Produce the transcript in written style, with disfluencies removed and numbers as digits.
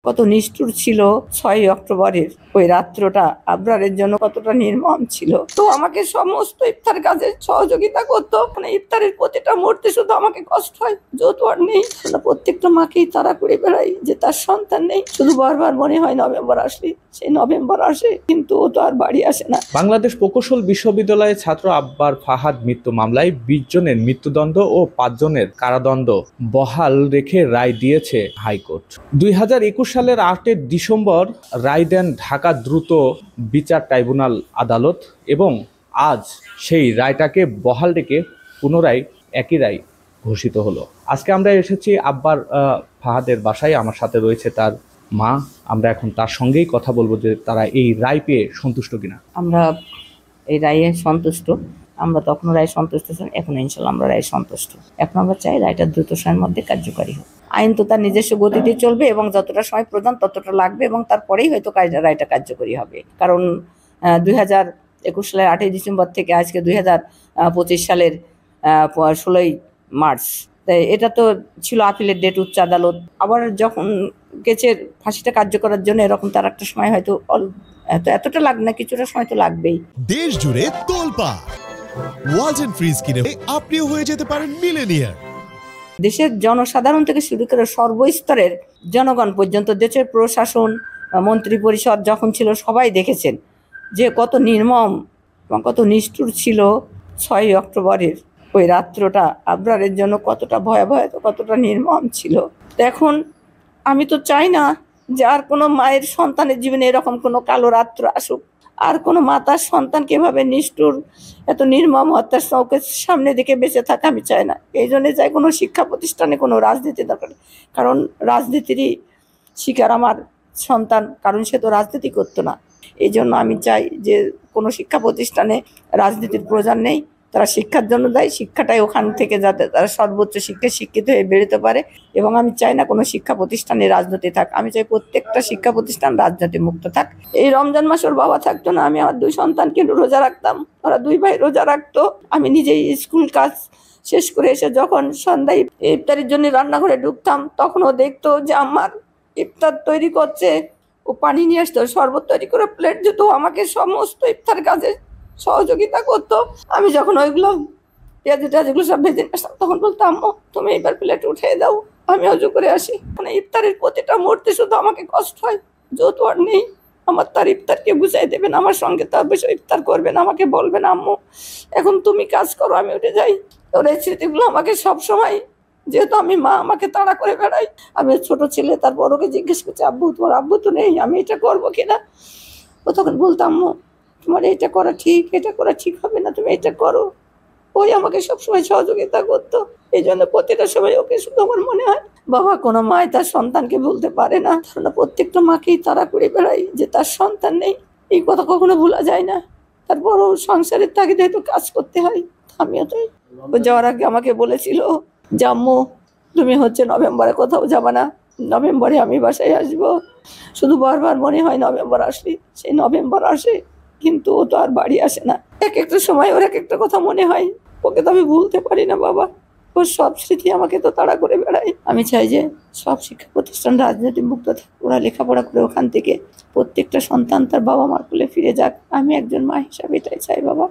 কত নিষ্ঠুর ছিল 6ই অক্টোবরের ওই রাত্রটা আবরারের জন্য কতটা নির্মম ছিল। তো আমাকে সমস্ত ইফতার কাজে সহযোগিতা করতো। মানে ইফতারের প্রতিটা মুহূর্তে শুধু আমাকে কষ্ট হয়, যেহেতু আর নেই। প্রত্যেকটা মাকেই তারা করে বেড়াই যে তার সন্তান নেই। শুধু বারবার মনে হয় নভেম্বর আসলে, সেই নভেম্বর আসে কিন্তু ও তো আর বাড়ি আসে না। বাংলাদেশ প্রকৌশল বিশ্ববিদ্যালয়ের ছাত্র আব্বার ফাহাদ মৃত্যু মামলায় 20 জনের মৃত্যুদণ্ড ও 5 জনের কারাদণ্ড বহাল রেখে রায় দিয়েছে হাইকোর্ট। 2021 সালের 8 ডিসেম্বর রায় দেন ঢাকা দ্রুত বিচার ট্রাইব্যুনাল আদালত এবং আজ সেই রায়টাকে বহাল রেখে পুনরায় একই রায় ঘোষিত হলো। আজকে আমরা এসেছি আব্বার ফাহাদের বাসায়। আমার সাথে রয়েছে তার মা। আমরা এখন তার সঙ্গেই কথা বলবো যে তারা এই রায় পেয়ে সন্তুষ্ট কিনা। আমরা এই রায়ে সন্তুষ্ট। আমরা তখন রায় সন্তুষ্ট ছিলাম, এখন ইনশাল্লাহ আমরা রায় সন্তুষ্ট। এখন আমরা চাই রায়টা দ্রুত সময়ের মধ্যে কার্যকারী হোক। আইন তো তার নিজস্ব গতিতে চলবে এবং যতটা সময় প্রয়োজন ততটা লাগবে এবং তারপরেই হয়তো রায়টা কার্যকরী হবে। কারণ 2021 সালের 8ই ডিসেম্বর থেকে আজকে 2025 সালের 16ই মার্চ, তাই এটা তো ছিল আপিলের ডেট উচ্চ আদালত। আবার যখন গেছে ফাঁসিটা কার্যকরের জন্য এরকম তার একটা সময় হয়তো এতটা লাগবে না, কিছুটা সময় তো লাগবেই। দেশ জুড়ে তোলপাড় ওয়ালটন ফ্রিজ কিনে আপনিও হয়ে যেতে পারেন মিলেনিয়ার। দেশের জনসাধারণ থেকে শুরু করে সর্বস্তরের জনগণ পর্যন্ত, দেশের প্রশাসন, মন্ত্রী পরিষদ যখন ছিল সবাই দেখেছেন যে কত নির্মম এবং কত নিষ্ঠুর ছিল 6ই অক্টোবরের ওই রাত্রটা আবরারের জন্য কতটা ভয়াবহ, কতটা নির্মম ছিল। তো এখন আমি তো চাই না যে আর কোনো মায়ের সন্তানের জীবনে এরকম কোনো কালো রাত্র আসুক, আর কোনো মাতার সন্তানকে এভাবে নিষ্ঠুর এত নির্মম হত্যার চোখের সামনে দিকে বেঁচে থাকা আমি চাই না। এই জন্যে চাই কোনো শিক্ষা প্রতিষ্ঠানে কোনো রাজনীতি দরকার, কারণ রাজনীতিরই শিকার আমার সন্তান, কারণ সে তো রাজনীতি করতো না। এই জন্য আমি চাই যে কোনো শিক্ষা প্রতিষ্ঠানে রাজনীতির প্রয়োজন নেই, তারা শিক্ষার জন্য দেয়, শিক্ষাটাই ওখান থেকে যাতে তারা সর্বোচ্চ শিক্ষায় শিক্ষিত হয়ে বেরোতে পারে। এবং আমি চাই না কোনো শিক্ষা প্রতিষ্ঠানে রাজনীতি থাক, আমি চাই প্রত্যেকটা শিক্ষা প্রতিষ্ঠান রাজনীতি মুক্ত থাক। এই রমজান মাস ওর বাবা থাকতো না, আমি আমার 2 সন্তানকে রোজা রাখতাম, ওরা 2 ভাই রোজা রাখতো। আমি নিজেই স্কুল কাজ শেষ করে এসে যখন সন্ধ্যায় ইফতারের জন্য রান্নাঘরে ঢুকতাম, তখন ও দেখতো যে আমার ইফতার তৈরি করছে, ও পানি নিয়ে আসতো, শরবত তৈরি করে প্লেট দিত, আমাকে সমস্ত ইফতার কাজে সহযোগিতা করতো। আমি যখন ওইগুলো পেঁয়াজ টেয়াজগুলো সব ভেজে আসতাম, তখন বলতো আম্মু তুমি এবার প্লেট উঠিয়ে দাও, আমি অজু করে আসি। মানে ইফতারের প্রতিটা মুহূর্তে শুধু আমাকে কষ্ট হয়, যেহেতু আর নেই। আমার তার ইফতারকে গুছাই দেবেন, আমার সঙ্গে তার বেশি ইফতার করবেন, আমাকে বলবেন আম্মু এখন তুমি কাজ করো, আমি উঠে যাই। ওর এই স্মৃতিগুলো আমাকে সবসময়, যেহেতু আমি মা, আমাকে তাড়া করে বেড়াই। আমি ছোট ছেলে, তার বড়কে জিজ্ঞেস করছি আব্বু তোমার আব্বু তো নেই, আমি এটা করবো কিনা। ও তখন বলতাম আম্মু তোমার এটা করা ঠিক, এটা করা ঠিক হবে না, তুমি এটা করো। ওই আমাকে সবসময় সহযোগিতা করতো। এই জন্য প্রতিটা সময় ওকে শুধু আমার মনে হয় বাবা, কোনো মায় তার সন্তানকে ভুলতে পারে না। প্রত্যেকটা মাকেই তারা করে বেড়াই যে তার সন্তান নেই, এই কথা কখনো ভোলা যায় না। তারপরও সংসারের তাগিদে তো কাজ করতে হয়। আমিও তাই। ও যাওয়ার আগে আমাকে বলেছিল যে আম্মু তুমি নভেম্বরে কোথাও যাবা না, নভেম্বরে আমি বাসায় আসবো। শুধু বারবার মনে হয় নভেম্বর আসলে, সেই নভেম্বর আসে কিন্তু ও তো আর বাড়ি আসে না। এক একটা সময় ওর এক একটা কথা মনে হয়, ওকে তো আমি ভুলতে পারি না বাবা। ওর সব স্মৃতি আমাকে তো তাড়া করে বেড়ায়। আমি চাই যে সব শিক্ষা প্রতিষ্ঠান রাজনীতি মুক্ত থাক, ওরা লেখাপড়া করে ওখান থেকে প্রত্যেকটা সন্তান তার বাবা মার কোলে ফিরে যাক। আমি একজন মা হিসাবে এটাই চাই বাবা।